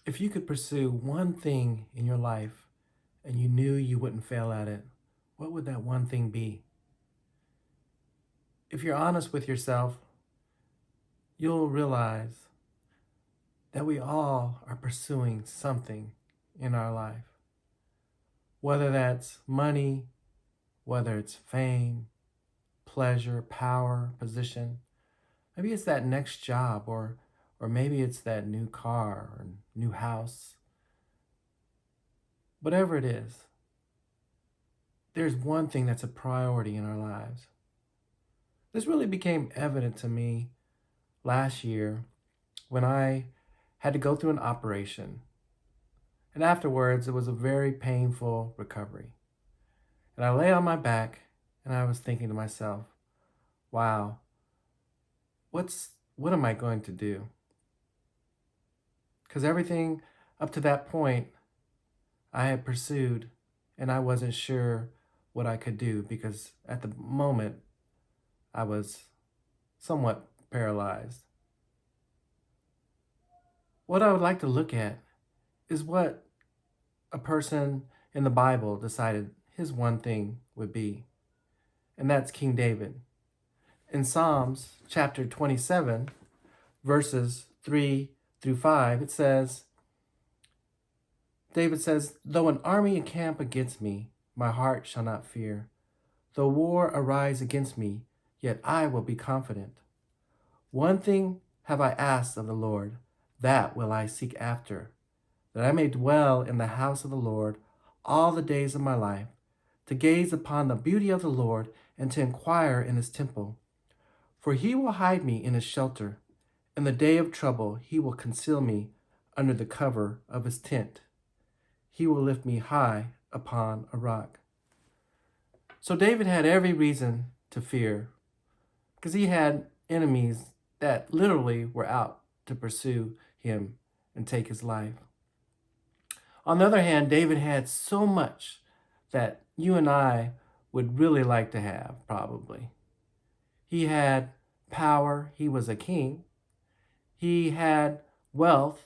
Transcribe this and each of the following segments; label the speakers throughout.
Speaker 1: If you could pursue one thing in your life and you knew you wouldn't fail at it, what would that one thing be? If you're honest with yourself, you'll realize that we all are pursuing something in our life. Whether that's money, whether it's fame, pleasure, power, position. Maybe it's that next job or maybe it's that new car or new house. Whatever it is, there's one thing that's a priority in our lives. This really became evident to me last year when I had to go through an operation. And afterwards, it was a very painful recovery. And I lay on my back and I was thinking to myself, wow, what am I going to do? Because everything up to that point I had pursued and I wasn't sure what I could do because at the moment I was somewhat paralyzed. What I would like to look at is what a person in the Bible decided his one thing would be, and that's King David. In Psalms chapter 27, verses 3 through 5, it says, David says, though an army encamp against me, my heart shall not fear. Though war arise against me, yet I will be confident. One thing have I asked of the Lord, that will I seek after, that I may dwell in the house of the Lord all the days of my life, to gaze upon the beauty of the Lord and to inquire in his temple. For he will hide me in his shelter. In the day of trouble, he will conceal me under the cover of his tent. He will lift me high upon a rock. So David had every reason to fear because he had enemies that literally were out to pursue him and take his life. On the other hand, David had so much that you and I would really like to have, probably. He had power. He was a king. He had wealth.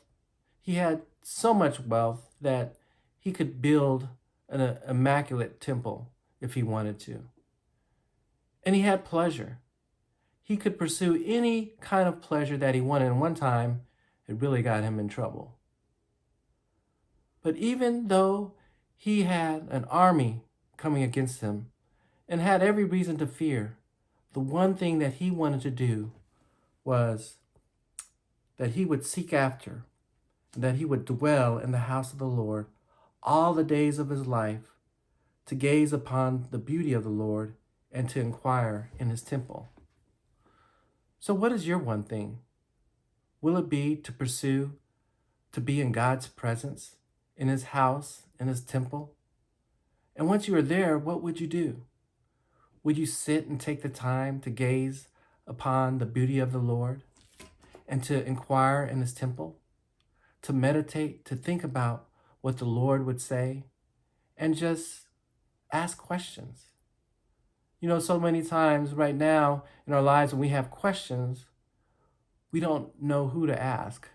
Speaker 1: He had so much wealth that he could build an immaculate temple if he wanted to. And he had pleasure. He could pursue any kind of pleasure that he wanted. And one time, it really got him in trouble. But even though he had an army coming against him and had every reason to fear, the one thing that he wanted to do was that he would seek after, that he would dwell in the house of the Lord all the days of his life, to gaze upon the beauty of the Lord and to inquire in his temple. So what is your one thing? Will it be to pursue, to be in God's presence, in his house, in his temple? And once you are there, what would you do? Would you sit and take the time to gaze upon the beauty of the Lord and to inquire in his temple, to meditate, to think about what the Lord would say, and just ask questions? You know, so many times right now in our lives when we have questions, we don't know who to ask.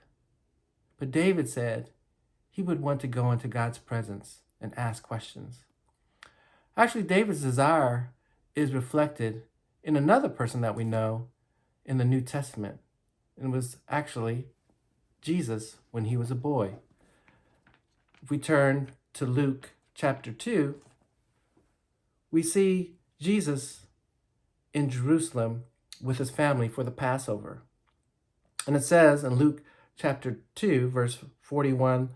Speaker 1: But David said he would want to go into God's presence and ask questions. Actually, David's desire is reflected in another person that we know in the New Testament. It was actually Jesus when he was a boy. If we turn to Luke chapter 2, we see Jesus in Jerusalem with his family for the Passover. And it says in Luke chapter 2, verse 41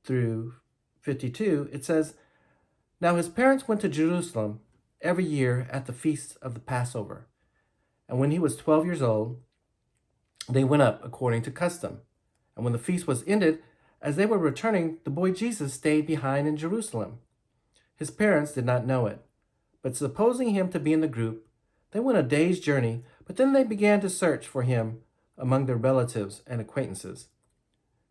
Speaker 1: through 52, it says, now his parents went to Jerusalem every year at the feast of the Passover. And when he was 12 years old, they went up according to custom. And when the feast was ended, as they were returning, the boy Jesus stayed behind in Jerusalem. His parents did not know it, but supposing him to be in the group, they went a day's journey, but then they began to search for him among their relatives and acquaintances.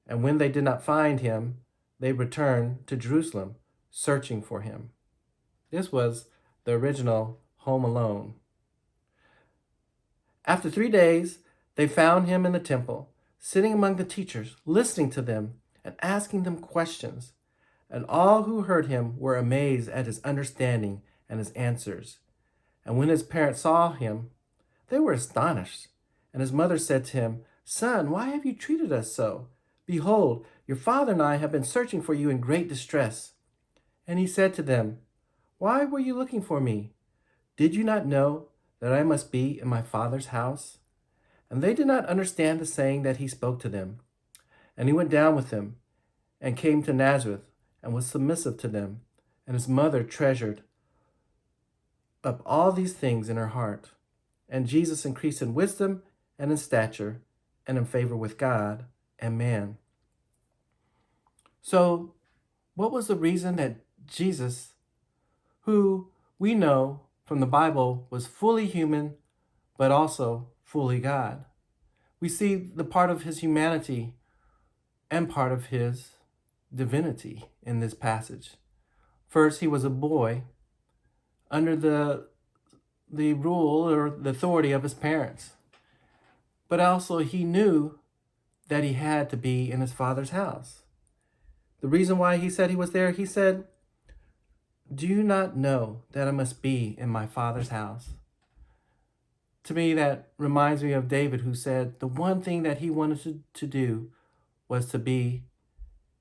Speaker 1: And when they did not find him, they returned to Jerusalem, searching for him. This was the original Home Alone. After 3 days, they found him in the temple, sitting among the teachers, listening to them and asking them questions. And all who heard him were amazed at his understanding and his answers. And when his parents saw him, they were astonished. And his mother said to him, "Son, why have you treated us so? Behold, your father and I have been searching for you in great distress." And he said to them, "Why were you looking for me? Did you not know that I must be in my father's house?" And they did not understand the saying that he spoke to them. And he went down with them and came to Nazareth and was submissive to them. And his mother treasured up all these things in her heart. And Jesus increased in wisdom and in stature and in favor with God and man. So, what was the reason that Jesus, who we know from the Bible was fully human, but also fully God? We see the part of his humanity and part of his divinity in this passage. First, he was a boy under the rule or the authority of his parents. But also he knew that he had to be in his father's house. The reason why he said he was there, he said, "Do you not know that I must be in my father's house?" To me, that reminds me of David, who said the one thing that he wanted to do was to be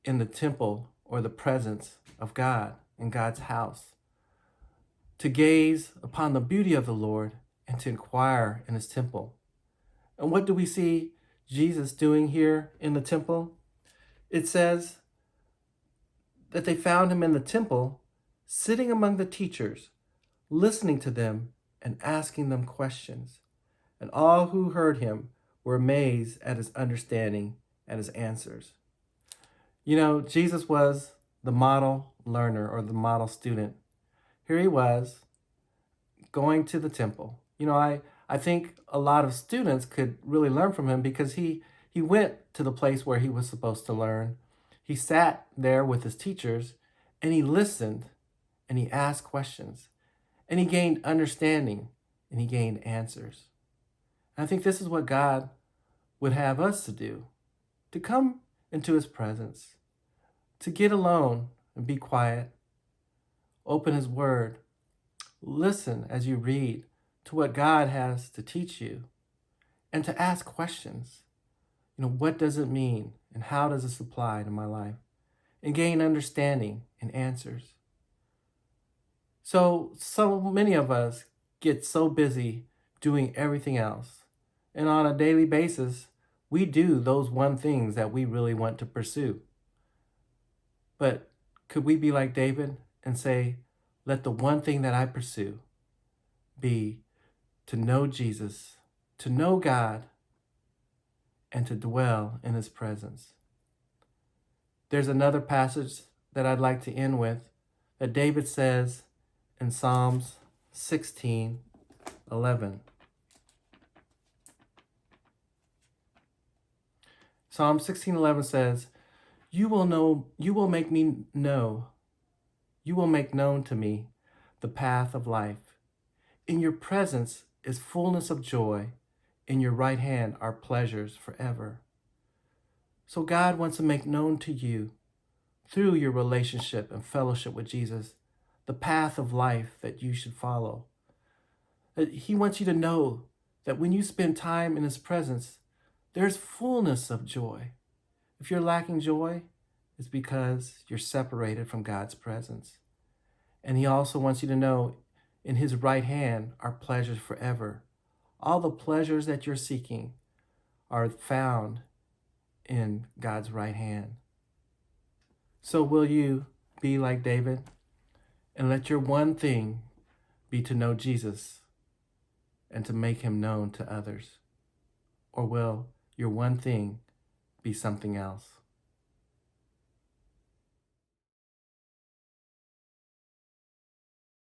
Speaker 1: in the temple or the presence of God, in God's house, to gaze upon the beauty of the Lord and to inquire in his temple. And what do we see Jesus doing here in the temple? It says that they found him in the temple, sitting among the teachers, listening to them and asking them questions. And all who heard him were amazed at his understanding and his answers. You know, Jesus was the model learner or the model student. Here he was going to the temple. You know, I think a lot of students could really learn from him because he went to the place where he was supposed to learn. He sat there with his teachers and he listened and he asked questions and he gained understanding and he gained answers. And I think this is what God would have us to do, to come into his presence, to get alone and be quiet, open his word, listen as you read to what God has to teach you, and to ask questions. You know, what does it mean and how does this apply to my life? And gain understanding and answers. So many of us get so busy doing everything else. And on a daily basis, we do those one things that we really want to pursue. But could we be like David and say, let the one thing that I pursue be to know Jesus, to know God, and to dwell in his presence? There's another passage that I'd like to end with that David says in Psalms 16:11. Psalm 16:11 says, you will make known to me the path of life. In your presence is fullness of joy. In your right hand are pleasures forever. So God wants to make known to you, through your relationship and fellowship with Jesus, the path of life that you should follow. He wants you to know that when you spend time in his presence, there's fullness of joy. If you're lacking joy, it's because you're separated from God's presence. And he also wants you to know in his right hand are pleasures forever. All the pleasures that you're seeking are found in God's right hand. So will you be like David and let your one thing be to know Jesus and to make him known to others? Or will your one thing be something else?